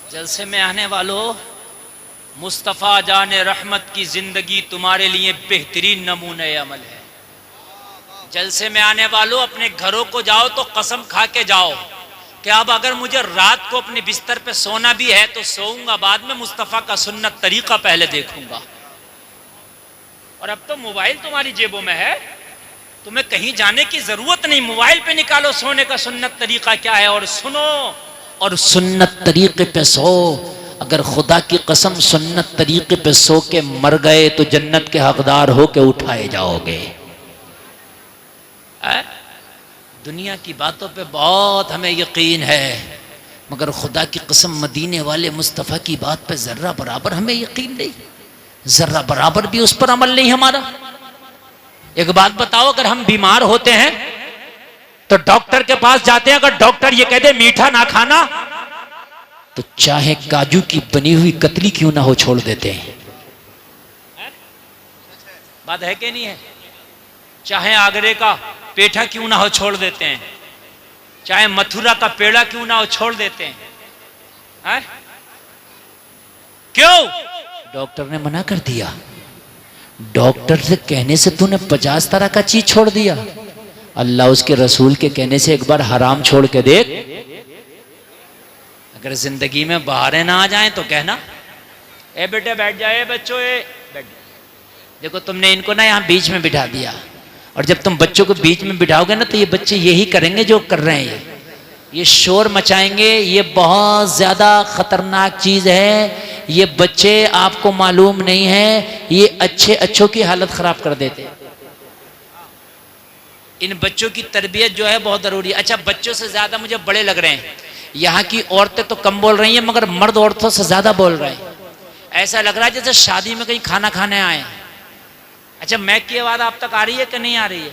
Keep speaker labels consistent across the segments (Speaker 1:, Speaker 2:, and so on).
Speaker 1: जलसे में आने वालों, मुस्तफ़ा जाने रहमत की ज़िंदगी तुम्हारे लिए बेहतरीन नमूने अमल है। जलसे में आने वालों, अपने घरों को जाओ तो कसम खा के जाओ कि अब अगर मुझे रात को अपने बिस्तर पे सोना भी है तो सोऊंगा बाद में, मुस्तफ़ा का सुन्नत तरीका पहले देखूंगा। और अब तो मोबाइल तुम्हारी जेबों में है, तुम्हें कहीं जाने की जरूरत नहीं, मोबाइल पे निकालो सोने का सुन्नत तरीका क्या है और सुनो, और सुन्नत तरीके पे सो। अगर खुदा की कसम सुन्नत तरीके पे सो के मर गए तो जन्नत के हकदार हो के उठाए जाओगे। दुनिया की बातों पे बहुत हमें यकीन है, मगर खुदा की कसम मदीने वाले मुस्तफ़ा की बात पे जर्रा बराबर हमें यकीन नहीं, जर्रा बराबर भी उस पर अमल नहीं हमारा। एक बात बताओ, अगर हम बीमार होते हैं तो डॉक्टर के पास जाते हैं, अगर डॉक्टर ये कह दे मीठा ना खाना तो चाहे काजू की बनी हुई कतली क्यों ना हो छोड़ देते हैं। बात है कि नहीं है? चाहे आगरे का पेठा क्यों ना हो छोड़ देते हैं, चाहे मथुरा का पेड़ा क्यों ना हो छोड़ देते हैं। क्यों? डॉक्टर ने मना कर दिया। डॉक्टर से कहने से तूने 50 तरह का चीज छोड़ दिया, अल्लाह उसके रसूल के कहने से एक बार हराम छोड़ के देख। अगर जिंदगी में बाहरें ना आ जाएं तो कहना, ए बेटे बैठ जाए, बच्चों ए बैठ। देखो तुमने इनको ना यहाँ बीच में बिठा दिया, और जब तुम बच्चों को बीच में बिठाओगे ना तो ये बच्चे यही करेंगे जो कर रहे हैं, ये शोर मचाएंगे। ये बहुत ज्यादा खतरनाक चीज है। ये बच्चे आपको मालूम नहीं है, ये अच्छों की हालत खराब कर देते हैं। इन बच्चों की तरबियत जो है बहुत जरूरी है। अच्छा, बच्चों से ज्यादा मुझे बड़े लग रहे हैं। यहाँ की औरतें तो कम बोल रही हैं, मगर मर्द औरतों से ज्यादा बोल रहे हैं। ऐसा लग रहा है जैसे शादी में कहीं खाना खाने आए। अच्छा, मैक की आवाज आप तक आ रही है कि नहीं आ रही है?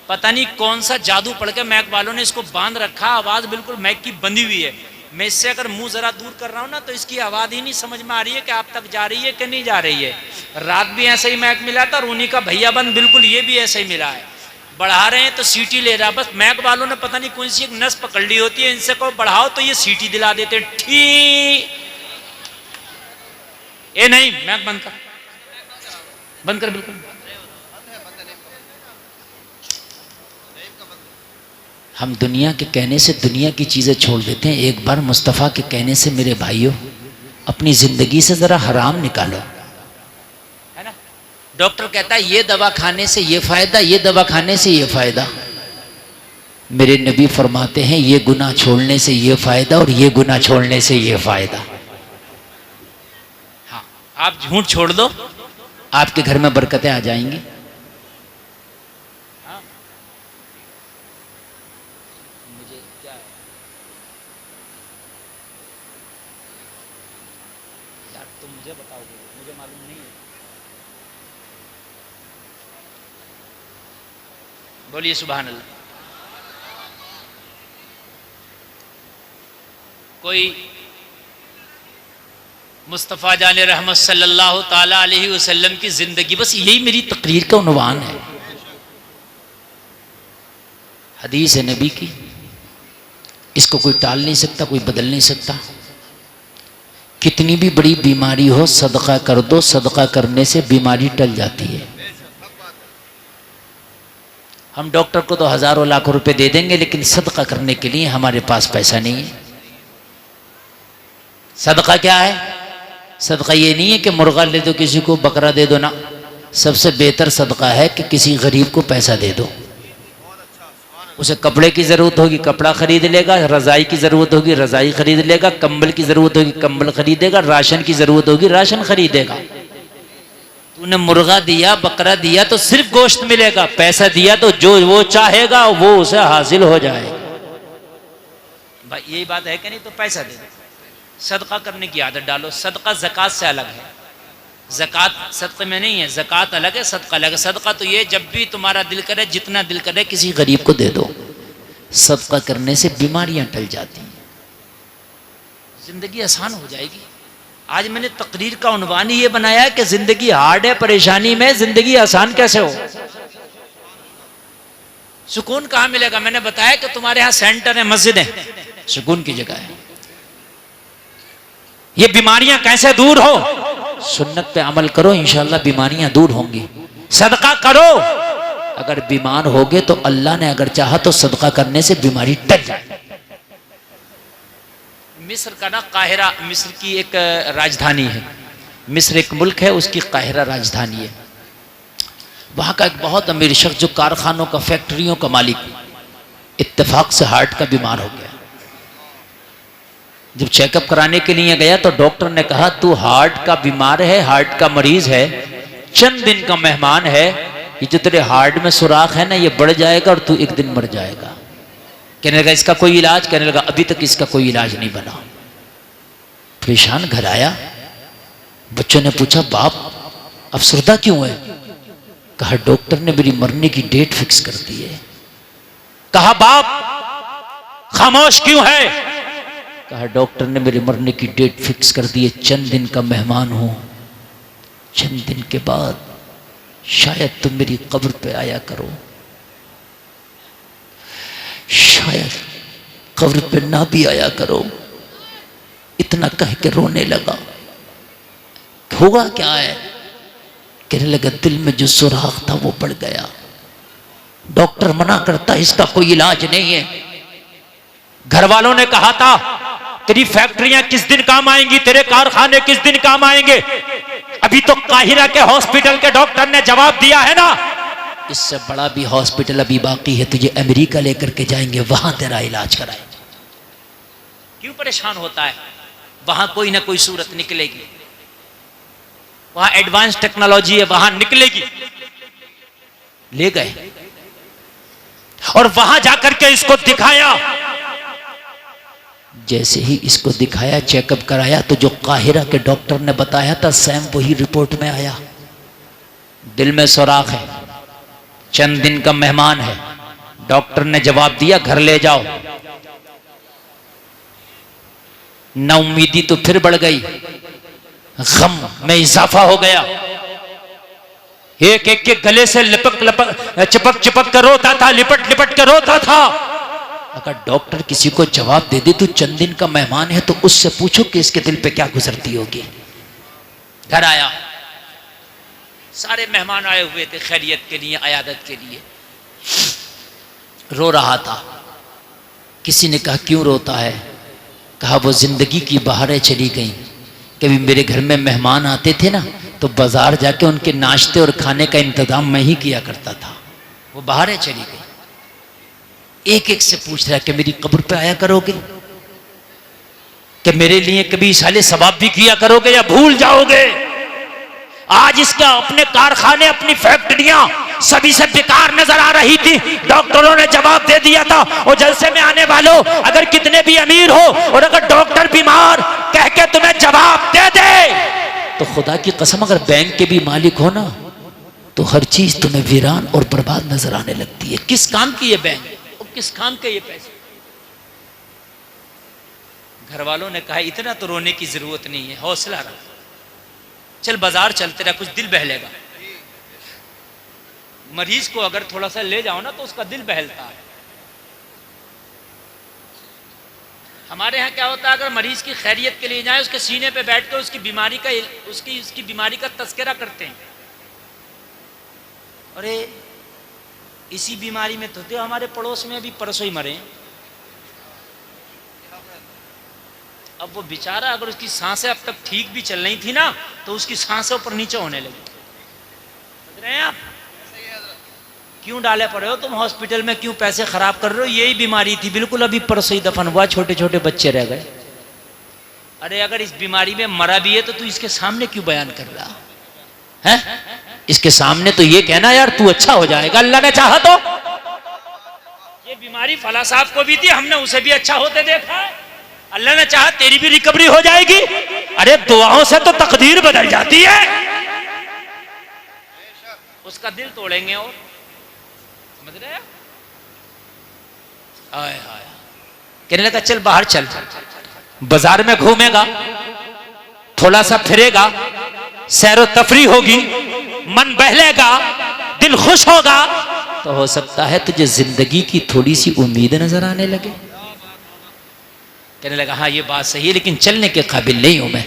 Speaker 1: पता नहीं कौन सा जादू पड़ के मैक वालों ने इसको बांध रखा, आवाज बिल्कुल मैक की बंधी हुई है। मैं इससे अगर मुंह जरा दूर कर रहा हूं ना तो इसकी आवाज ही नहीं समझ में आ रही है कि आप तक जा रही है कि नहीं जा रही है। रात भी ऐसे ही मैक मिला था, और उन्हीं का भैया बंद बिल्कुल ये भी ऐसे ही मिला है। बढ़ा रहे हैं तो सीटी ले रहा, बस मैक वालों ने पता नहीं कौन सी एक नस पकड़ ली होती है, इनसे को बढ़ाओ तो ये सीटी दिला देते। ठीक, ये नहीं, मैक बंद कर, बंद कर, बिल्कुल। हम दुनिया के कहने से दुनिया की चीजें छोड़ देते हैं। एक बार मुस्तफ़ा के कहने से मेरे भाइयों, अपनी जिंदगी से जरा हराम निकालो, है ना? डॉक्टर कहता है ये दवा खाने से ये फायदा, ये दवा खाने से ये फायदा। मेरे नबी फरमाते हैं ये गुनाह छोड़ने से ये फायदा और ये गुनाह छोड़ने से ये फायदा। हाँ, आप झूठ छोड़ दो, आपके घर में बरकतें आ जाएंगी। बोलिए सुभान अल्लाह। कोई मुस्तफ़ा जाने रहमत सल्लल्लाहु ताला अलैहि वसल्लम की जिंदगी, बस यही मेरी तकरीर का उन्वान है। हदीस है नबी की, इसको कोई टाल नहीं सकता, कोई बदल नहीं सकता। कितनी भी बड़ी बीमारी हो सदका कर दो, सदका करने से बीमारी टल जाती है। हम डॉक्टर को तो हजारों लाखों रुपए दे देंगे, लेकिन सदका करने के लिए हमारे पास पैसा नहीं है। सदका क्या है? सदका ये नहीं है कि मुर्गा ले दो किसी को, बकरा दे दो ना। सबसे बेहतर सदका है कि किसी गरीब को पैसा दे दो। उसे कपड़े की जरूरत होगी कपड़ा खरीद लेगा, रजाई की जरूरत होगी रजाई खरीद लेगा, कंबल की जरूरत होगी कंबल खरीदेगा, राशन की जरूरत होगी राशन खरीदेगा। तूने मुर्गा दिया, बकरा दिया तो सिर्फ गोश्त मिलेगा, पैसा दिया तो जो वो चाहेगा वो उसे हासिल हो जाएगा। भाई यही बात है कि नहीं? तो पैसा दे दो, सदका करने की आदत डालो। सदका ज़कात से अलग है, ज़कात सदक़े में नहीं है, ज़कात अलग है, सदका अलग है। सदका तो ये जब भी तुम्हारा दिल करे, जितना दिल करे किसी गरीब को दे दो। सदका करने से बीमारियां टल जाती हैं, जिंदगी आसान हो जाएगी। आज मैंने तकरीर का उन्वान ही ये बनाया है कि जिंदगी हार्ड है, परेशानी में जिंदगी आसान कैसे हो। सुकून कहाँ मिलेगा? मैंने बताया कि तुम्हारे यहाँ सेंटर है, मस्जिद है, सुकून की जगह है। ये बीमारियां कैसे दूर हो? सुन्नत पे अमल करो, इंशाअल्लाह बीमारियां दूर होंगी। सदका करो, अगर बीमार होगे तो अल्लाह ने अगर चाहा तो सदका करने से बीमारी टल जाए। मिस्र का ना काहिरा, मिस्र की एक राजधानी है। मिस्र एक मुल्क है, उसकी काहिरा राजधानी है। वहाँ का एक बहुत अमीर शख्स जो कारखानों का, फैक्ट्रियों का मालिक, इत्तेफाक से हार्ट का बीमार हो गया। जब चेकअप कराने के लिए गया तो डॉक्टर ने कहा तू हार्ट का बीमार है, हार्ट का मरीज है, चंद दिन का मेहमान है, ये जो तेरे हार्ट में सुराख है ना ये बढ़ जाएगा और तू एक दिन मर जाएगा। कहने लगा इसका कोई इलाज? कहने लगा अभी तक इसका कोई इलाज नहीं बना। परेशान घर आया, बच्चों ने पूछा बाप अफसरदा क्यों है? कहा डॉक्टर ने मेरी मरने की डेट फिक्स कर दी है। कहा बाप खामोश क्यों है? कहा डॉक्टर ने मेरे मरने की डेट फिक्स कर दी है, चंद दिन का मेहमान हूं, चंद दिन के बाद शायद तुम मेरी कब्र पे आया करो, शायद कब्र पे ना भी आया करो। इतना कह के रोने लगा। होगा क्या है? कहने लगा दिल में जो सुराख था वो बढ़ गया, डॉक्टर मना करता इसका कोई इलाज नहीं है। घर वालों ने कहा था तेरी फैक्ट्रियां किस दिन काम आएंगी, तेरे कारखाने किस दिन काम आएंगे? अभी तो काहिरा के हॉस्पिटल के डॉक्टर ने जवाब दिया है ना, इससे बड़ा भी हॉस्पिटल अभी बाकी है, तुझे अमेरिका लेकर के जाएंगे, वहां तेरा इलाज कराएंगे। क्यों परेशान होता है? वहां कोई ना कोई सूरत निकलेगी, वहां एडवांस टेक्नोलॉजी है, वहां निकलेगी। ले गए और वहां जाकर के इसको दिखाया। जैसे ही इसको दिखाया, चेकअप कराया, तो जो काहिरा के डॉक्टर ने बताया था सेम वही रिपोर्ट में आया। दिल में सुराख है, चंद दिन का मेहमान है। डॉक्टर ने जवाब दिया घर ले जाओ। नाउमीदी तो फिर बढ़ गई, गम में इजाफा हो गया। एक एक के गले से चिपक चिपक कर रोता था, लिपट लिपट कर रोता था। अगर डॉक्टर किसी को जवाब दे दे तो चंद दिन का मेहमान है, तो उससे पूछो कि इसके दिल पे क्या गुजरती होगी। घर आया, सारे मेहमान आए हुए थे खैरियत के लिए, अयादत के लिए। रो रहा था। किसी ने कहा क्यों रोता है? कहा वो जिंदगी की बहारें चली गई। कभी मेरे घर में मेहमान आते थे ना, तो बाजार जाके उनके नाश्ते और खाने का इंतजाम मैं ही किया करता था। वो बहारें चली गई। एक एक से पूछ रहा है कि मेरी कब्र पे आया करोगे, कि मेरे लिए कभी साले सवाब भी किया करोगे या भूल जाओगे? आज इसका अपने कारखाने, अपनी फैक्ट्रियां सभी से बेकार नजर आ रही थी। डॉक्टरों ने जवाब दे दिया था, और जलसे में आने वालों अगर कितने भी अमीर हो और अगर डॉक्टर बीमार कह के तुम्हें जवाब दे दे, तो खुदा की कसम अगर बैंक के भी मालिक हो ना, तो हर चीज तुम्हें वीरान और बर्बाद नजर आने लगती है। किस काम की ये बैंक और किस काम के ये पैसे? घर वालों ने कहा इतना तो रोने की जरूरत नहीं है, हौसला रख, चल बाजार चलते रह, कुछ दिल बहलेगा। मरीज को अगर थोड़ा सा ले जाओ ना तो उसका दिल बहलता है। हमारे यहाँ क्या होता है, अगर मरीज की खैरियत के लिए जाए, उसके सीने पे बैठ कर उसकी बीमारी का उसकी बीमारी का तस्करा करते हैं। अरे इसी बीमारी में तो थे हमारे पड़ोस में अभी परसों ही मरे। अब वो बेचारा, अगर उसकी सांसें अब तक ठीक भी चल रही थी ना, तो उसकी सांसें ऊपर नीचे होने लगी। समझ रहे हैं आप? क्यों डाले पड़े हो तुम हॉस्पिटल में, क्यों पैसे खराब कर रहे हो? यही बीमारी थी, बिल्कुल अभी परसों ही दफन हुआ, छोटे छोटे बच्चे रह गए। अरे अगर इस बीमारी में मरा भी है तो तू इसके सामने क्यों बयान कर रहा है? इसके सामने तो ये कहना यार तू अच्छा हो जाएगा, अल्लाह ने चाहा तो। ये बीमारी फला साहब को भी थी, हमने उसे भी अच्छा होते देखा है, अल्लाह ने चाहा तेरी भी रिकवरी हो जाएगी। अरे दुआओं से तो तकदीर बदल जाती है। उसका दिल तोड़ेंगे और समझ रहे हैं? आए हाय, कहने लगा चल बाहर चल, बाजार में घूमेगा, थोड़ा सा फिरेगा, सैरो तफरी होगी, मन बहलेगा, दिल खुश होगा, तो हो सकता है तुझे जिंदगी की थोड़ी सी उम्मीद नजर आने लगे। कहने लगा हाँ ये बात सही है, लेकिन चलने के काबिल नहीं हूं मैं।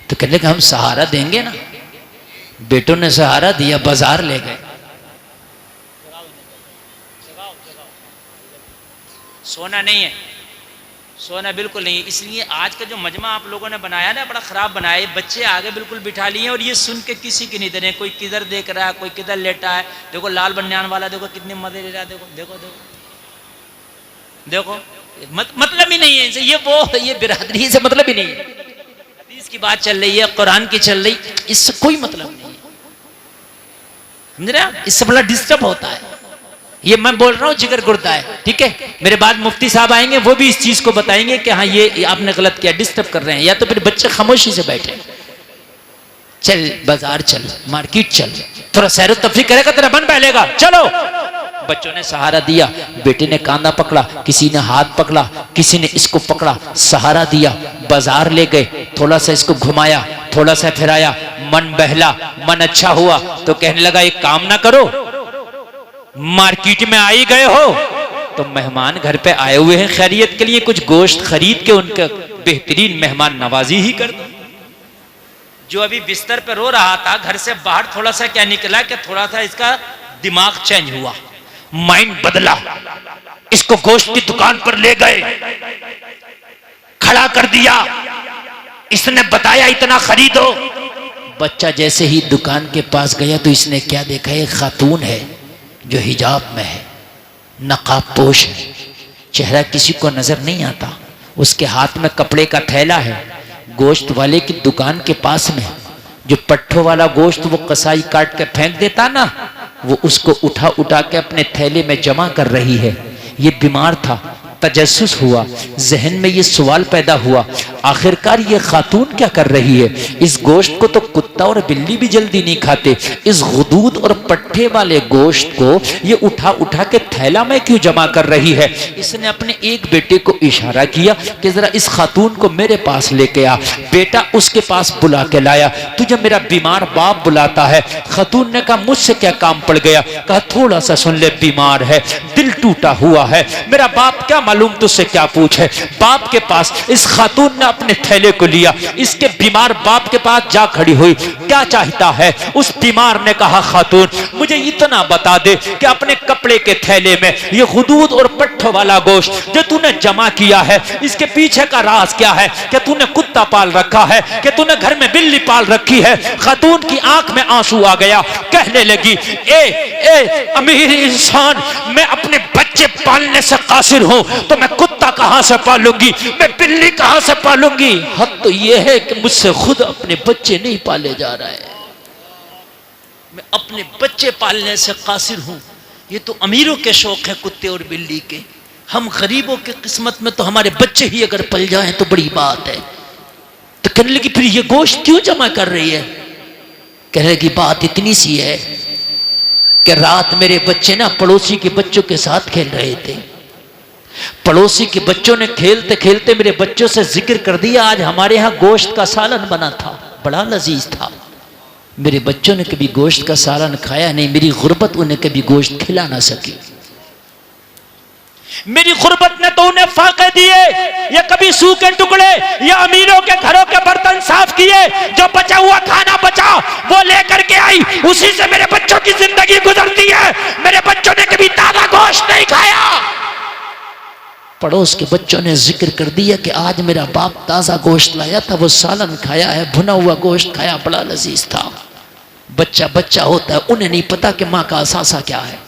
Speaker 1: तो कहने लगा हम सहारा देंगे ना। बेटों ने सहारा दिया, बाजार ले गए। सोना नहीं है, सोना बिल्कुल नहीं है। इसलिए आज का जो मजमा आप लोगों ने बनाया ना, बड़ा खराब बनाया। बच्चे आगे बिल्कुल बिठा लिए और ये सुन के किसी की नहीं दे रहे। कोई किधर देख रहा है, कोई किधर लेटा है। देखो लाल बनियान वाला देखो कितने मजे ले रहा है। देखो देखो देखो देखो, मतलब ही नहीं है इनसे। ये बिरादरी से मतलब ही नहीं है। हदीस की बात चल रही है, कुरान की चल रही, इससे कोई मतलब नहीं है। समझ रहे हैं? इससे बड़ा डिस्टर्ब होता है। ये मैं बोल रहा हूँ जिगर गुर्दा है, ठीक है। मेरे बाद मुफ्ती साहब आएंगे, वो भी इस चीज को बताएंगे कि हाँ ये आपने गलत किया, डिस्टर्ब कर रहे हैं। या तो फिर बच्चे खामोशी से बैठे। चल बाजार चल, मार्केट चल, थोड़ा सैर तफरी करेगा तेरा मन बहलेगा, चलो। बच्चों ने सहारा दिया। बेटे ने कांधा पकड़ा, किसी ने हाथ पकड़ा, किसी ने इसको पकड़ा, सहारा दिया। बाजार ले गए, थोड़ा सा इसको घुमाया, थोड़ा सा फिराया, मन बहला, मन अच्छा हुआ। तो कहने लगा एक काम ना करो, मार्केट में आ ही गए हो तो मेहमान घर पे आए हुए हैं खैरियत के लिए, कुछ गोश्त खरीद के उनका बेहतरीन मेहमान नवाजी ही कर दो। जो अभी बिस्तर पे रो रहा था, घर से बाहर थोड़ा सा क्या निकला कि थोड़ा सा इसका दिमाग चेंज हुआ, माइंड बदला। इसको गोश्त की दुकान पर ले गए, खड़ा कर दिया। इसने बताया इतना खरीदो। बच्चा जैसे ही दुकान के पास गया तो इसने क्या देखा, एक खातून है जो हिजाब में है, नकाब पोश है, चेहरा किसी को नजर नहीं आता। उसके हाथ में कपड़े का थैला है। गोश्त वाले की दुकान के पास में जो पट्ठों वाला गोश्त वो कसाई काट के फेंक देता ना, वो उसको उठा उठा के अपने थैले में जमा कर रही है। ये बीमार था, तजस्सुस हुआ, जहन में ये सवाल पैदा हुआ, आखिरकार ये खातून क्या कर रही है? इस गोश्त को तो कुत्ता और बिल्ली भी जल्दी नहीं खाते, इस गुदूद और पट्ठे वाले गोश्त को ये उठा उठा के थैला में क्यों जमा कर रही है? इसने अपने एक बेटे को इशारा किया कि जरा इस खातून को मेरे पास लेके आ। बेटा उसके पास बुला के लाया। तुझे मेरा बीमार बाप बुलाता है। खातून ने कहा मुझसे क्या काम पड़ गया? कहा थोड़ा सा सुन ले, बीमार है, दिल टूटा हुआ है, मेरा बाप क्या मालूम तुझसे क्या पूछे। बाप के पास इस खातून ने अपने थैले को लिया, इसके बीमार बाप के पास जा खड़ी हुई। क्या चाहता है? उस बीमार ने कहा खातून मुझे इतना बता दे कि अपने कपड़े के थैले में ये हुदूद और पट्ठों वाला गोश्त जो तूने जमा किया है, इसके पीछे का राज क्या है? क्या तूने कुत्ता पाल रखा है? क्या तूने घर में बिल्ली पाल रखी है? खातून की आंख में आंसू आ गया, कहने लगी ए अमीर इंसान, मैं अपने बच्चे पालने से कासिर हूं तो मैं कुत्ता कहां से पालूंगी, मैं बिल्ली कहां से पालूंगी? हद तो यह है कि मुझसे खुद अपने बच्चे नहीं पाले जा रहे हैं, मैं अपने बच्चे पालने से कासिर हूं। ये तो अमीरों के शौक है कुत्ते और बिल्ली के, हम गरीबों के किस्मत में तो हमारे बच्चे ही अगर पल जाएं तो बड़ी बात है। तो कहने लगी फिर ये गोश्त क्यों जमा कर रही है? कहने लगी बात इतनी सी है कि रात मेरे बच्चे ना पड़ोसी के बच्चों के साथ खेल रहे थे। पड़ोसी के बच्चों ने खेलते खेलते मेरे बच्चों से जिक्र कर दिया आज हमारे यहाँ गोश्त का सालन बना था, बड़ा लजीज था। मेरे बच्चों ने कभी गोश्त का सालन खाया नहीं, मेरी गुर्बत उन्हें कभी गोश्त खिला ना सकी। मेरी गुर्बत ने तो उन्हें फाके दिए, या कभी सूखे टुकड़े या अमीरों के घरों के बर्तन साफ किए, जो बचा हुआ खाना बचा वो लेकर के आई, उसी से मेरे बच्चों की जिंदगी गुजरती है। मेरे बच्चों ने कभी ताजा गोश्त नहीं खाया। पड़ोस के बच्चों ने जिक्र कर दिया कि आज मेरा बाप ताजा गोश्त लाया था, वो सालन खाया है, भुना हुआ गोश्त खाया, बड़ा लजीज था। बच्चा बच्चा होता है, उन्हें नहीं पता कि माँ का असासा क्या है,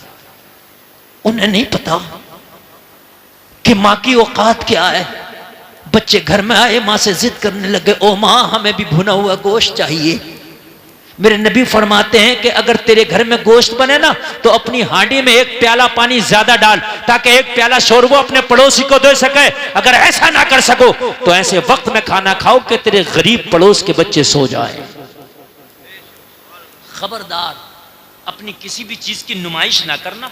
Speaker 1: उन्हें नहीं पता कि माँ की औकात क्या है। बच्चे घर में आए, माँ से जिद करने लगे, ओ माँ हमें भी भुना हुआ गोश्त चाहिए। मेरे नबी फरमाते हैं कि अगर तेरे घर में गोश्त बने ना तो अपनी हांडी में एक प्याला पानी ज्यादा डाल, ताकि एक प्याला शोरबा अपने पड़ोसी को दे सके। अगर ऐसा ना कर सको तो ऐसे वक्त में खाना खाओ कि तेरे गरीब पड़ोस के बच्चे सो जाए। खबरदार अपनी किसी भी चीज की नुमाइश ना करना।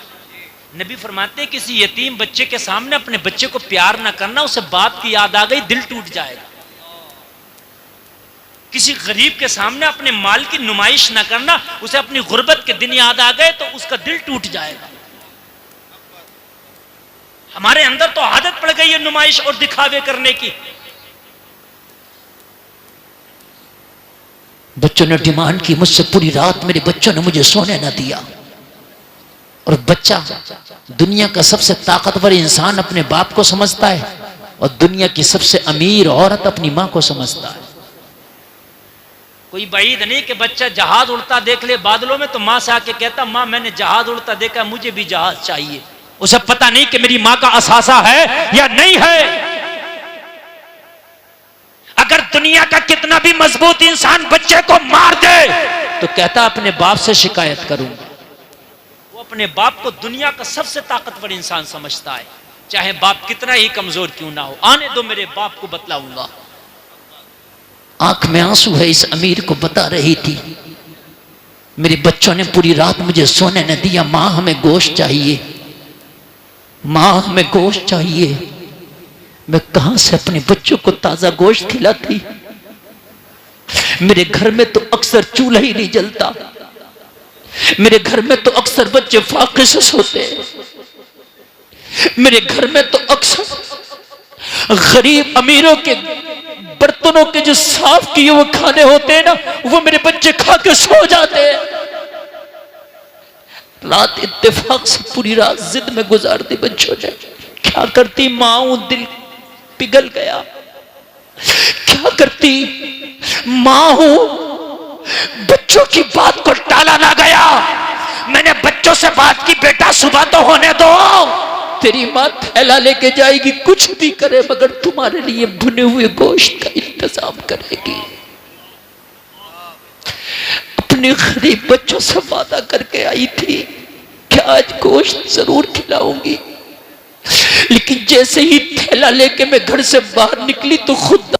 Speaker 1: नबी फरमाते हैं किसी यतीम बच्चे के सामने अपने बच्चे को प्यार ना करना, उसे बाप की याद आ गई दिल टूट जाएगा। किसी गरीब के सामने अपने माल की नुमाइश ना करना, उसे अपनी गुर्बत के दिन याद आ गए तो उसका दिल टूट जाएगा।
Speaker 2: हमारे अंदर तो आदत पड़ गई है नुमाइश और दिखावे करने की।
Speaker 1: बच्चों ने डिमांड की मुझसे, पूरी रात मेरे बच्चों ने मुझे सोने न दिया। और बच्चा दुनिया का सबसे ताकतवर इंसान अपने बाप को समझता है, और दुनिया की सबसे अमीर औरत अपनी मां को समझता है।
Speaker 2: कोई बाईद नहीं कि बच्चा जहाज उड़ता देख ले बादलों में तो मां से आके कहता, मां मैंने जहाज उड़ता देखा, मुझे भी जहाज चाहिए। उसे पता नहीं कि मेरी मां का असासा है या नहीं है। अगर दुनिया का कितना भी मजबूत इंसान बच्चे को मार दे
Speaker 1: तो कहता अपने बाप से शिकायत करूंगा।
Speaker 2: वो अपने बाप को दुनिया का सबसे ताकतवर इंसान समझता है, चाहे बाप कितना ही कमजोर क्यों ना हो। आने दो, मेरे बाप को बतलाऊंगा।
Speaker 1: आंख में आंसू है इस अमीर को बता रही थी, मेरे बच्चों ने पूरी रात मुझे सोने न दिया, मां हमें गोश्त चाहिए, मां हमें गोश्त चाहिए। मैं कहां से अपने बच्चों को ताजा गोश्त खिलाती? मेरे घर में तो अक्सर चूल्हा ही नहीं जलता, मेरे घर में तो अक्सर बच्चे फाके से सोते हैं, मेरे घर में तो अक्सर गरीब अमीरों के बर्तनों के जो साफ किए हुए खाने होते हैं ना, वो मेरे बच्चे खा के सो जाते हैं। रात इत्तेफाक से पूरी रात जिद में गुजारती बच्चों ने। क्या करती मां, दिल पिघल गया। क्या करती मां हूं, बच्चों की बात को टाला ना गया। मैंने बच्चों से बात की, बेटा सुबह तो होने दो, तेरी मां थैला लेके जाएगी, कुछ भी करे मगर तुम्हारे लिए भुने हुए गोश्त का इंतजाम करेगी। अपने गरीब बच्चों से वादा करके आई थी कि आज गोश्त जरूर खिलाऊंगी, लेकिन जैसे ही थैला लेके मैं घर से बाहर निकली तो खुद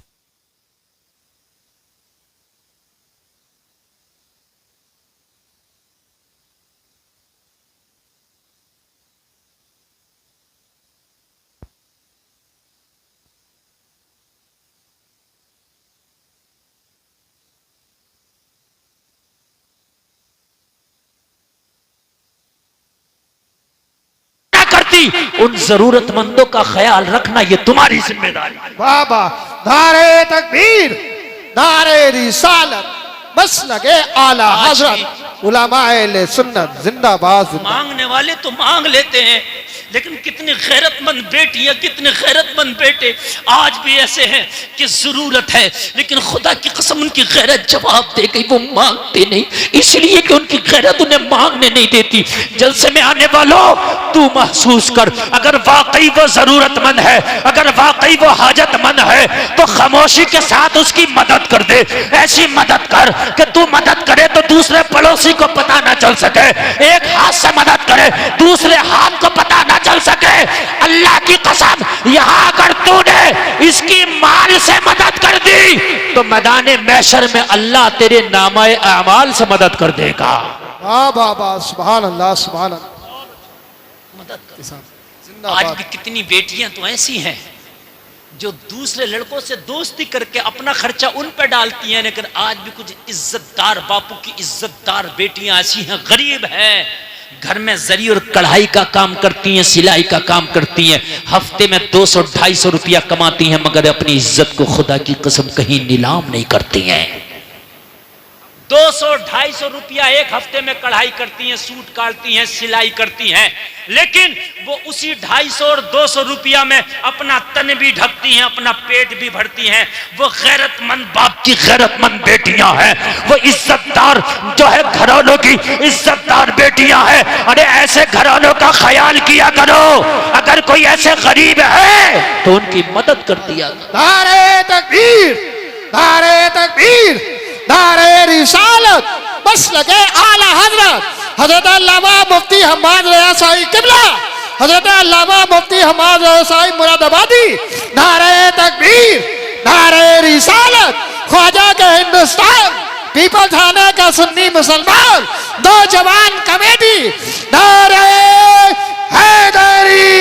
Speaker 1: उन जरूरतमंदों का ख्याल रखना ये तुम्हारी जिम्मेदारी।
Speaker 3: वाह वाह, नारे तकबीर, नारे रिसालत, मसलके आला हजरत, उलमाए सुन्नत जिंदाबाद।
Speaker 2: मांगने वाले तो मांग लेते हैं, लेकिन कितनी गैरतमंद बेटियां, कितने गैरतमंद बेटे आज भी ऐसे हैं कि जरूरत है, लेकिन खुदा की कसम उनकी गैरत जवाब दे गई, वो मांगते नहीं, इसलिए कि उनकी गैरत उन्हें मांगने नहीं देती। जलसे में आने वालों, तू महसूस कर, अगर वाकई वो जरूरतमंद है, अगर वाकई वो हाजतमंद है, तो खामोशी के साथ उसकी मदद कर दे। ऐसी मदद कर कि तू मदद करे तो दूसरे पड़ोसी को पता ना चल सके, एक हाथ से मदद करे दूसरे हाथ को पता ना चल सके। अल्लाह की कसम, यहां अगर तूने इसकी माल से मदद कर दी तो मैदाने महशर में अल्लाह तेरे नामाए अमाल से मदद कर देगा।
Speaker 3: वाह वाह वाह, सुभान अल्लाह, सुभान अल्लाह।
Speaker 2: मदद कर। आज भी कितनी बेटियां तो ऐसी हैं जो दूसरे लड़कों से दोस्ती करके अपना खर्चा उन पर डालती हैं, लेकिन आज भी कुछ इज्जतदार बापू की इज्जतदार बेटियां ऐसी हैं, गरीब हैं, घर में जरी और कढ़ाई का काम करती हैं, सिलाई का काम करती हैं, हफ्ते में 200-250 रुपया कमाती हैं, मगर अपनी इज्जत को खुदा की कसम कहीं नीलाम नहीं करती हैं। 200-250 रुपया एक हफ्ते में कढ़ाई करती हैं, सूट काटती हैं, सिलाई करती हैं, लेकिन वो उसी 250 और 200 रुपया में अपना तन भी ढकती हैं, अपना पेट भी भरती हैं। वो गैरतमंद बाप की गैरतमंद बेटियां हैं, वो इज्जतदार जो है घरानों की इज्जतदार बेटियां हैं। अरे ऐसे घरानों का ख्याल किया करो, अगर कोई ऐसे गरीब है
Speaker 1: तो उनकी मदद कर दिया।
Speaker 3: नारे तकबीर, नारे तकबीर, नारे रिसालत, मसलके आला हजरत, हजरत अल्लामा मुफ्ती हम्माद रज़ा साई किबला, हजरत अल्लामा मुफ्ती हम्माद रज़ा साई मुरादाबादी। नारे तकबीर, नारे रिसालत, ख्वाजा के हिंदुस्तान पीपल थाने का सुन्नी मुसलमान नौजवान कमेटी, नारे हैदरी।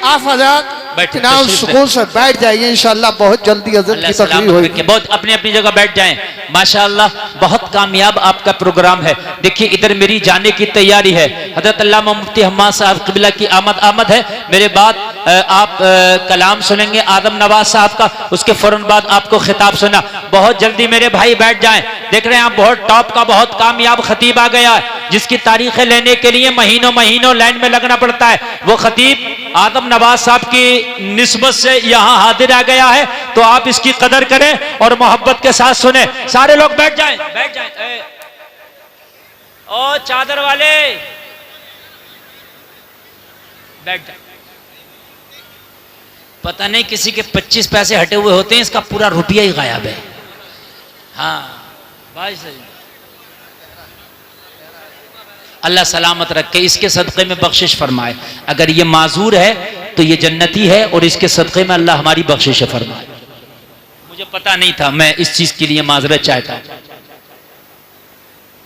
Speaker 3: आप हजरत इत्मीनान सुकून से बैठ जाइए, इंशाअल्लाह बहुत जल्दी अज़न की तकरीर होगी।
Speaker 2: बहुत अपनी अपनी जगह बैठ जाएं। माशाअल्लाह बहुत कामयाब आपका प्रोग्राम है। देखिए इधर मेरी जाने की तैयारी है, हजरत अल्लामा मुफ्ती हम्माद साहब किबला की आमद है, मेरे बाद
Speaker 1: आप कलाम सुनेंगे आदम नवाज साहब का, उसके फौरन बाद आपको खिताब सुना। बहुत जल्दी मेरे भाई बैठ जाएं। देख रहे हैं आप बहुत टॉप का बहुत कामयाब खतीब आ गया है, जिसकी तारीखें लेने के लिए महीनों महीनों लाइन में लगना पड़ता है। वो खतीब आदम नवाज साहब की निस्बत से यहाँ हाजिर आ गया है, तो आप इसकी कदर करें और मोहब्बत के साथ सुने। सारे लोग बैठ जाएं, बैठ जाएं। ओ चादर वाले बैठ जाए। पता नहीं किसी के 25 पैसे हटे हुए होते हैं, इसका पूरा रुपया ही गायब है। हाँ भाई सही, अल्लाह सलामत रखे, इसके सदक़े में बख्शिश फरमाए। अगर ये माजूर है तो ये जन्नती है, और इसके सदक़े में अल्लाह हमारी बख्शिश फरमाए। मुझे पता नहीं था, मैं इस चीज के लिए माजरत चाहता हूं।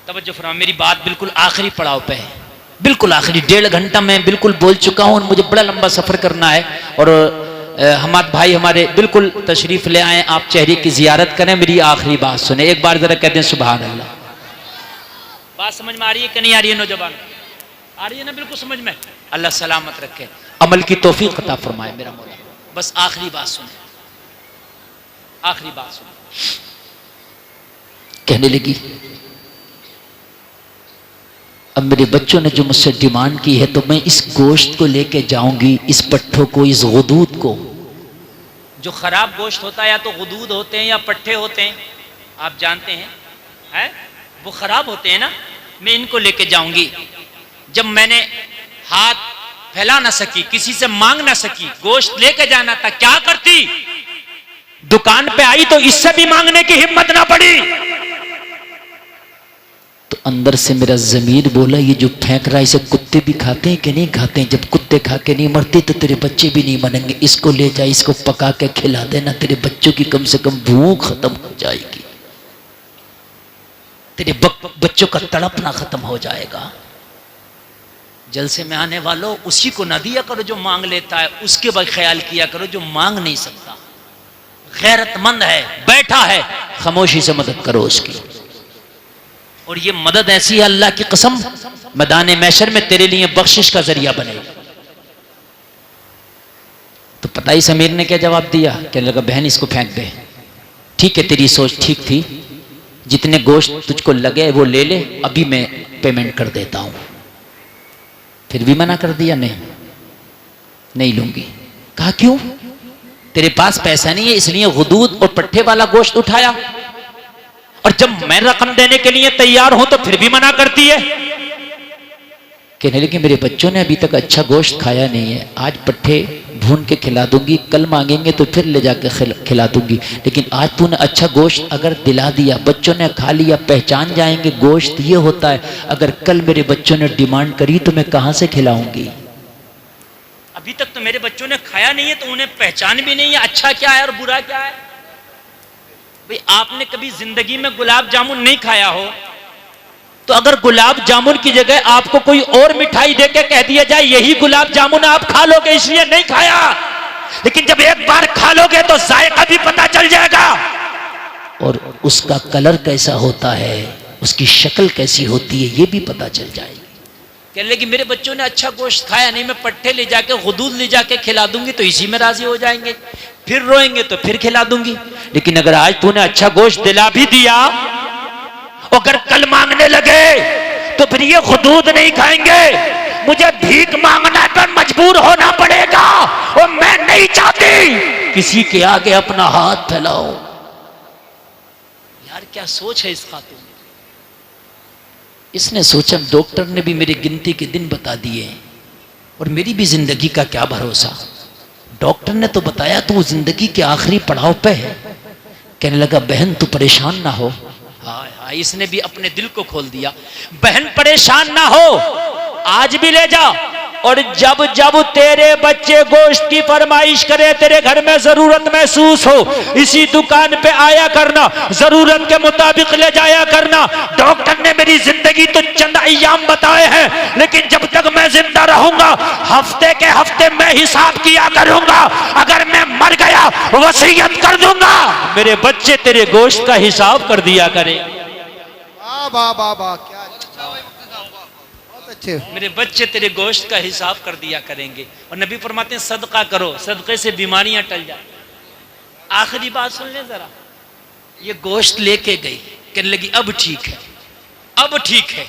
Speaker 1: तवज्जो फरमा, मेरी बात बिल्कुल आखिरी पड़ाव पे है, बिल्कुल आखिरी। 1.5 घंटा मैं बिल्कुल बोल चुका हूं, मुझे बड़ा लंबा सफर करना है। और हमारे भाई हमारे बिल्कुल तशरीफ ले आए, आप चेहरे की जियारत करें, मेरी आखिरी बात सुने। एक बार जरा कहते हैं सुभान अल्लाह। बात समझ में आ रही है कि नहीं आ रही है? नौजवान आ रही है ना? बिल्कुल समझ में। अल्लाह सलामत रखे, अमल की तौफीक अता फरमाए मेरा मौला। बस आखिरी बात सुने, आखिरी बात सुने। कहने लगी, अब मेरे बच्चों ने जो मुझसे डिमांड की है, तो मैं इस गोश्त को लेके जाऊंगी, इस पट्ठों को, इस गुदूद को। जो खराब गोश्त होता है, या तो गुदूद होते हैं या पट्ठे होते हैं, आप जानते हैं, वो खराब होते हैं ना। मैं इनको लेके जाऊंगी। जब मैंने हाथ फैला ना सकी, किसी से मांग ना सकी, गोश्त लेके जाना था, क्या करती? दुकान पे आई तो इससे भी मांगने की हिम्मत ना पड़ी। तो अंदर से मेरा ज़मीर बोला, ये जो फेंक रहा है इसे कुत्ते भी खाते हैं कि नहीं खाते हैं? जब कुत्ते खा के नहीं मरते तो तेरे बच्चे भी नहीं मरेंगे। इसको ले जा, इसको पका के खिला देना, तेरे बच्चों की कम से कम भूख खत्म हो जाएगी, तेरे बच्चों का तड़पना खत्म हो जाएगा। जलसे में आने वालों, उसी को ना दिया करो जो मांग लेता है, उसके बाद ख्याल किया करो जो मांग नहीं सकता। गैरतमंद है, बैठा है, खामोशी से मदद करो उसकी। और ये मदद ऐसी है, अल्लाह की कसम, मैदान महशर में तेरे लिए बख्शिश का जरिया बनेगी। तो पता ही समीर ने क्या जवाब दिया? कहने लगा, बहन इसको फेंक दे। ठीक है, तेरी सोच ठीक थी, जितने गोश्त तुझको लगे वो ले ले, अभी मैं पेमेंट कर देता हूं। फिर भी मना कर दिया, नहीं लूंगी। कहा क्यों? तेरे पास पैसा नहीं है, इसलिए गुदूद और पट्ठे वाला गोश्त उठाया, और जब मैं रकम देने के लिए तैयार हूं तो फिर भी मना करती है। कहने लगे, मेरे बच्चों ने अभी तक अच्छा गोश्त खाया नहीं है, आज पट्ठे भून के खिला दूंगी, कल मांगेंगे तो फिर ले जाके खिला दूंगी, लेकिन आज तूने अच्छा गोश्त अगर दिला दिया, बच्चों ने खा लिया, पहचान जाएंगे गोश्त ये होता है। अगर कल मेरे बच्चों ने डिमांड करी तो मैं कहां से खिलाऊंगी? अभी तक तो मेरे बच्चों ने खाया नहीं है, तो उन्हें पहचान भी नहीं है अच्छा क्या है और बुरा क्या है। भाई आपने कभी जिंदगी में गुलाब जामुन नहीं खाया हो, तो अगर गुलाब जामुन की जगह आपको कोई और मिठाई देके कह दिया जाए यही गुलाब जामुन आप खा लोगे, इसलिए नहीं खाया, लेकिन जब एक बार खा लोगे तो जायका भी पता चल जाएगा, और उसका कलर कैसा होता है, उसकी शक्ल कैसी होती है, ये भी पता चल जाएगी। कहने लगी, मेरे बच्चों ने अच्छा गोश्त खाया नहीं, मैं पट्ठे ले जाके गुदूद ले जाके खिला दूंगी तो इसी में राजी हो जाएंगे, फिर रोएंगे तो फिर खिला दूंगी। लेकिन अगर आज तूने अच्छा गोश्त दिला भी दिया, अगर कल मांगने लगे तो फिर ये गुदूद नहीं खाएंगे, मुझे भीख मांगना पर मजबूर होना पड़ेगा, और मैं नहीं चाहती किसी के आगे अपना हाथ फैलाओ। यार क्या सोच है इस खातून। इसने सोचा डॉक्टर ने भी मेरी गिनती के दिन बता दिए, और मेरी भी जिंदगी का क्या भरोसा। डॉक्टर ने तो बताया तू जिंदगी के आखिरी पड़ाव पे है। कहने लगा, बहन तू परेशान ना हो। हाँ, इसने भी अपने दिल को खोल दिया। बहन परेशान ना हो, आज भी ले जा, और जब जब तेरे बच्चे गोश्त की फरमाइश करे, तेरे घर में जरूरत महसूस हो, इसी दुकान पे आया करना, जरूरत के मुताबिक ले जाया करना। डॉक्टर ने मेरी जिंदगी तो चंद अय्याम बताए हैं, लेकिन जब तक मैं जिंदा रहूंगा हफ्ते के हफ्ते मैं हिसाब किया करूंगा, अगर मैं मर गया वसीयत कर दूंगा मेरे बच्चे तेरे गोश्त का हिसाब कर दिया करें।
Speaker 3: वाह वाह वाह वाह, क्या अच्छे
Speaker 2: मेरे बच्चे तेरे गोश्त का हिसाब कर दिया करेंगे। और नबी फरमाते हैं सदका करो, सदक़े से बीमारियां टल जाती। आखिरी बात सुन ले जरा, ये गोश्त लेके गई, कहने लगी अब ठीक है, अब ठीक है।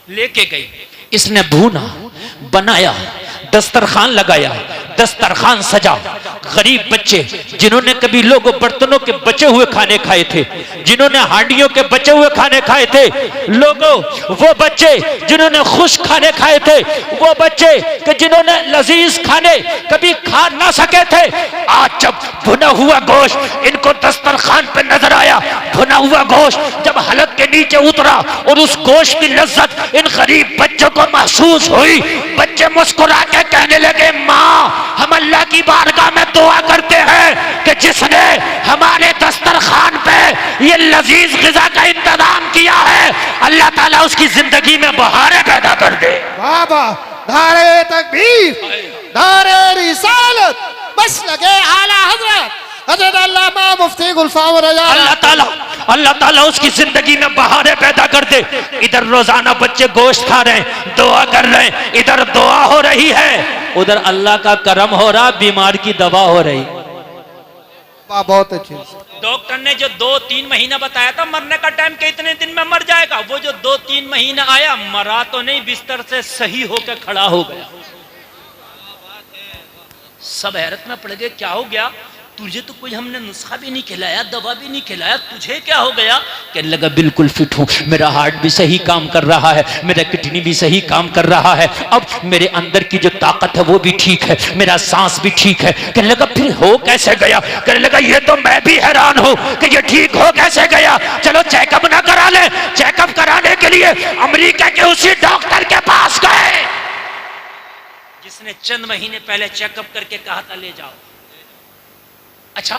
Speaker 2: लेके गई,
Speaker 1: इसने भूना, बनाया, दस्तरखान लगाया, दस्तरखान सजा। गरीब बच्चे जिन्होंने कभी लोगों बर्तनों के बचे हुए खाने खाए थे, जिन्होंने हांडियों के बचे हुए खाने खाए थे, लोगों वो बच्चे जिन्होंने खुश खाने खाए थे, वो बच्चे कि जिन्होंने लजीज खाने कभी खा ना सके थे, आज जब भुना हुआ गोश्त इनको दस्तरखान पे नजर आया, भुना हुआ गोश्त जब हलक के नीचे उतरा और उस गोश्त की लज्जत इन गरीब बच्चों को महसूस हुई, बच्चे मुस्कुरा के कहने लगे माँ हम अल्लाह की बारगाह में दुआ करते हैं कि जिसने हमारे दस्तरखान पे ये लजीज ग़िज़ा का इंतजाम किया है, अल्लाह ताला उसकी जिंदगी में बहारें पैदा कर दे।
Speaker 3: बाबा नारे तकबीर, नारे रिसालत, बस लगे आला हजरत हजरत अल्लामा मुफ्ती गुलफाम रजा।
Speaker 2: अल्लाह ताला उसकी जिंदगी में बहारें पैदा कर दे। इधर रोजाना बच्चे गोश्त खा रहे हैं, दुआ कर रहे हैं, इधर दुआ हो रही है,
Speaker 1: उधर अल्लाह का करम हो रहा, बीमार की दवा हो रही।
Speaker 3: बहुत अच्छे।
Speaker 2: डॉक्टर ने जो 2-3 महीना बताया था मरने का टाइम के इतने दिन में मर जाएगा, वो जो 2-3 महीना आया, मरा तो नहीं, बिस्तर से सही होकर खड़ा हो गया। सब हैरत में पड़ गए, क्या हो गया? तुझे तो कोई हमने नुस्खा भी नहीं खिलाया, दवा भी नहीं खिलाया, तुझे क्या हो गया?
Speaker 1: कहने लगा बिल्कुल फिट हूँ, मेरा हार्ट भी सही काम कर रहा है, मेरा किडनी भी सही काम कर रहा है, अब मेरे अंदर की जो ताकत है वो भी ठीक है, मेरा सांस भी ठीक है। कहने लगा फिर हो कैसे गया? कहने लगा ये तो मैं भी हैरान हूँ कि ये ठीक हो कैसे गया। चलो चेकअप ना करा ले। चेकअप कराने के लिए अमेरिका के उसी डॉक्टर के पास गए
Speaker 2: जिसने चंद महीने पहले चेकअप करके कहा था ले जाओ। अच्छा,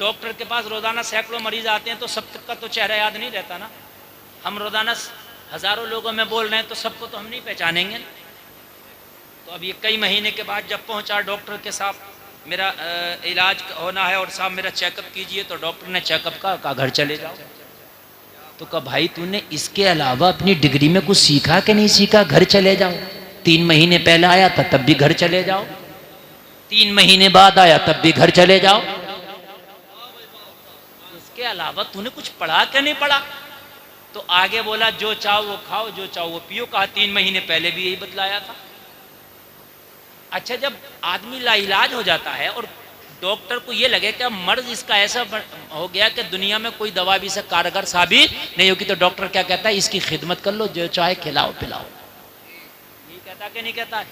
Speaker 2: डॉक्टर के पास रोजाना सैकड़ों मरीज आते हैं तो सबका तो चेहरा याद नहीं रहता ना। हम रोजाना हजारों लोगों में बोल रहे हैं तो सबको तो हम नहीं पहचानेंगे। तो अब ये कई महीने के बाद जब पहुंचा डॉक्टर के साथ, मेरा इलाज होना है और साहब मेरा चेकअप कीजिए, तो डॉक्टर ने चेकअप का घर चले जाओ। तो कहा भाई तूने इसके अलावा अपनी डिग्री में कुछ सीखा कि नहीं सीखा? घर चले जाओ। 3 महीने पहले आया था तब भी घर चले जाओ, 3 महीने बाद आया तब भी घर चले जाओ। के अलावा तूने कुछ पढ़ा क्या नहीं पढ़ा? तो आगे बोला जो चाहो वो खाओ, जो चाहो वो पियो। कहा 3 महीने पहले भी यही बतलाया था। अच्छा, जब आदमी लाइलाज हो जाता है और डॉक्टर को ये लगे कि मर्ज इसका ऐसा हो गया कि दुनिया में कोई दवा भी इसे कारगर साबित नहीं होगी, तो डॉक्टर क्या कहता है? इसकी खिदमत कर लो, जो चाहे खिलाओ पिलाओ। ये कहता कि नहीं कहता है?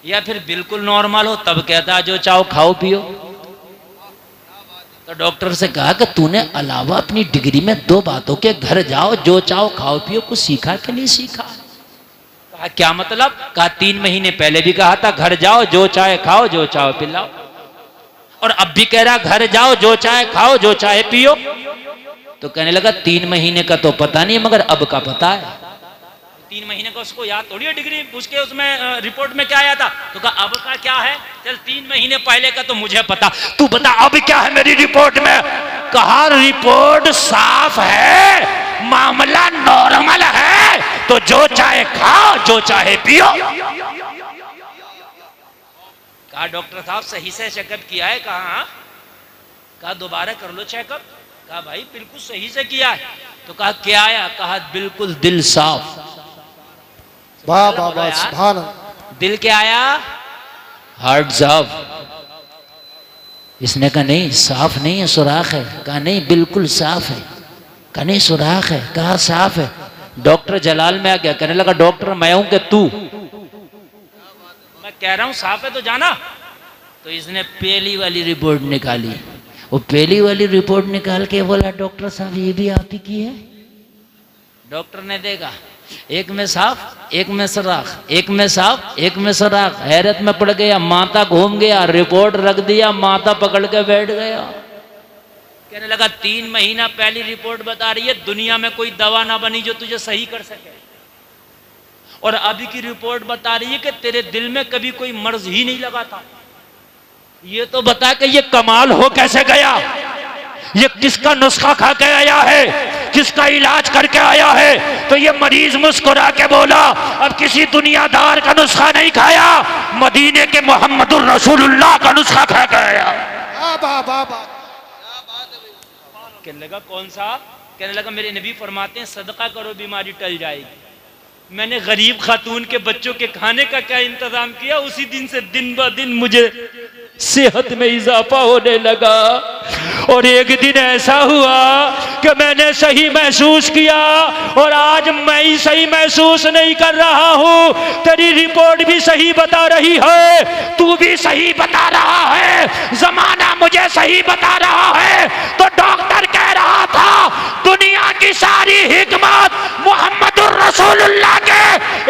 Speaker 2: या फिर बिल्कुल नॉर्मल हो तब कहता है जो चाहो खाओ पियो। तो डॉक्टर से कहा कि तूने अलावा अपनी डिग्री में 2 बातों के घर जाओ, जो चाहो खाओ पियो, कुछ सीखा कि नहीं सीखा? कहा क्या मतलब? कहा 3 महीने पहले भी कहा था घर जाओ, जो चाहे खाओ, जो चाहो पिलाओ, और अब भी कह रहा घर जाओ, जो चाहे खाओ, जो चाहे पियो। तो कहने लगा 3 महीने का तो पता नहीं मगर अब का पता है। 3 महीने का उसको याद थोड़ी है डिग्री, उसके उसमें रिपोर्ट में क्या आया था? तो कहा अब का क्या है? चल 3 महीने पहले का तो मुझे पता, तू बता अब क्या है मेरी रिपोर्ट में? कहा रिपोर्ट साफ है, मामला नॉर्मल है, तो जो चाहे खाओ, जो चाहे पियो। कहा डॉक्टर साहब सही से चेकअप किया है? कहा दोबारा कर लो चेकअप। कहा भाई बिल्कुल सही से किया है। तो कहा क्या आया? कहा बिल्कुल दिल साफ।
Speaker 3: वाह वाह वाह, सुभान।
Speaker 2: दिल क्या आया?
Speaker 1: हार्ट साफ। इसने कहा नहीं साफ नहीं है, सुराख है। कहा नहीं बिल्कुल साफ है। कहा नहीं सुराख है। कहा साफ है। डॉक्टर जलाल में आ गया, कहने लगा डॉक्टर मैं हूं कि तू? मैं कह रहा हूं साफ है तो जाना। तो इसने पहली वाली रिपोर्ट निकाली। वो पहली वाली रिपोर्ट निकाल के बोला डॉक्टर साहब ये भी आप ही की है। डॉक्टर ने देखा एक में साफ, एक में सुराख, एक में साफ, एक में सुराख। हैरत में पड़ गया, माथा घूम गया, रिपोर्ट रख दिया, माथा पकड़ के बैठ गया। कहने लगा 3 महीना पहली रिपोर्ट बता रही है दुनिया में कोई दवा ना बनी जो तुझे सही कर सके, और अभी की रिपोर्ट बता रही है कि तेरे दिल में कभी कोई मर्ज ही नहीं लगा था। ये तो बता कि ये कमाल हो कैसे गया? ये किसका नुस्खा खा के आया है?
Speaker 2: जिसका इलाज करके आया है। तो ये मरीज मुस्कुरा के बोला, अब किसी दुनियादार का नुस्खा नहीं खाया, मदीने के मोहम्मदुर रसूलुल्लाह का नुस्खा खा के आया। कहने लगा कौन सा? कहने लगा मेरे नबी फरमाते हैं सदका करो बीमारी टल जाएगी। मैंने गरीब खातून के बच्चों के खाने का क्या इंतजाम किया, उसी दिन से दिन ब दिन मुझे सेहत में इजाफा होने लगा। और एक दिन ऐसा हुआ कि मैंने सही महसूस किया, और आज मैं ही सही महसूस नहीं कर रहा हूँ, तेरी रिपोर्ट भी सही बता रही है, तू भी सही बता रहा है, जमाना मुझे सही बता रहा है। तो डॉक्टर कह रहा था दुनिया की सारी हिकमत मोहम्मदुर रसूलुल्लाह के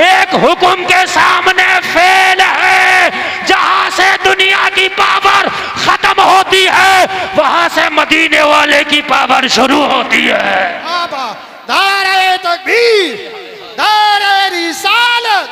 Speaker 2: एक हुक्म के सामने फेल है। जहां से दुनिया की पावर खत्म होती है, वहां से मदीने वाले की पावर शुरू होती है।
Speaker 3: नारे तकबीर, नारे रिसालत,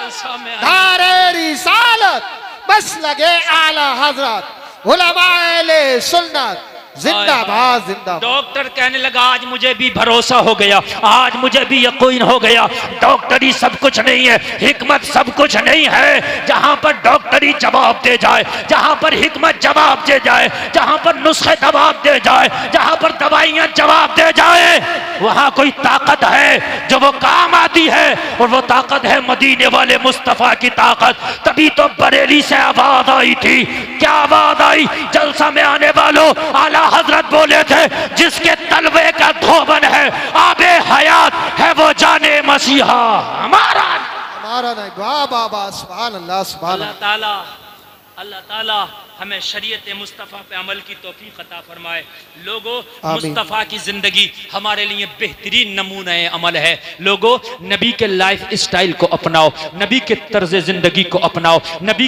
Speaker 3: नारे रिसालत, बस लगे आला हजरत उलमाए सुन्नत जिंदाबाद जिंदाबाद।
Speaker 2: डॉक्टर कहने लगा आज मुझे भी भरोसा हो गया, आज मुझे भी यकीन हो गया, डॉक्टरी सब कुछ नहीं है, हिकमत सब कुछ नहीं है। जहां पर डॉक्टरी जवाब दे जाए, जहां पर हिकमत जवाब दे जाए, जहां पर नुस्खे जवाब दे जाए, जहां पर दवाइयां जवाब दे जाए, वहां कोई ताकत है जो वो काम आती है, और वो ताकत है मदीने वाले मुस्तफा की ताकत। तभी तो बरेली से आवाज आई थी। क्या आवाज आई? जलसा में आने वालों, आला हजरत बोले थे जिसके तलवे का धोबन है आबे हयात है वो जाने मसीहा हमारा
Speaker 3: नहीं। वाह वाह वाह, सुभान अल्लाह सुभान अल्लाह।
Speaker 2: अल्लाह ताला हमें शरीयत मुस्तफ़ा पे अमल की तौफीक अता फरमाए। लोगों, मुस्तफ़ा की ज़िंदगी हमारे लिए बेहतरीन नमूना अमल है। लोगों, नबी के लाइफ स्टाइल को अपनाओ, नबी के तर्ज ज़िंदगी को अपनाओ, नबी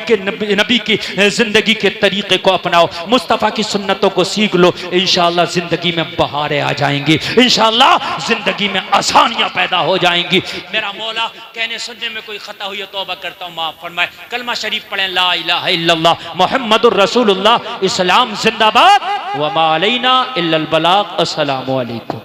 Speaker 2: की ज़िंदगी के तरीक़े को अपनाओ, मुस्तफ़ा की सुन्नतों को सीख लो। इंशाअल्लाह ज़िंदगी में बहारें आ जाएंगी, इंशाअल्लाह ज़िंदगी में आसानियाँ पैदा हो जाएंगी। मेरा मौला कहने सुनने में कोई ख़ता हुई तौबा करता हूँ, माफ़ फरमाए। कलमा शरीफ पढ़ें, ला इलाहा इल्लल्लाह मुहम्मदुर रसूलुल्लाह। इस्लाम जिंदाबाद, व मा अलैना इल्लल बलाग। अस्सलामु अलैकुम।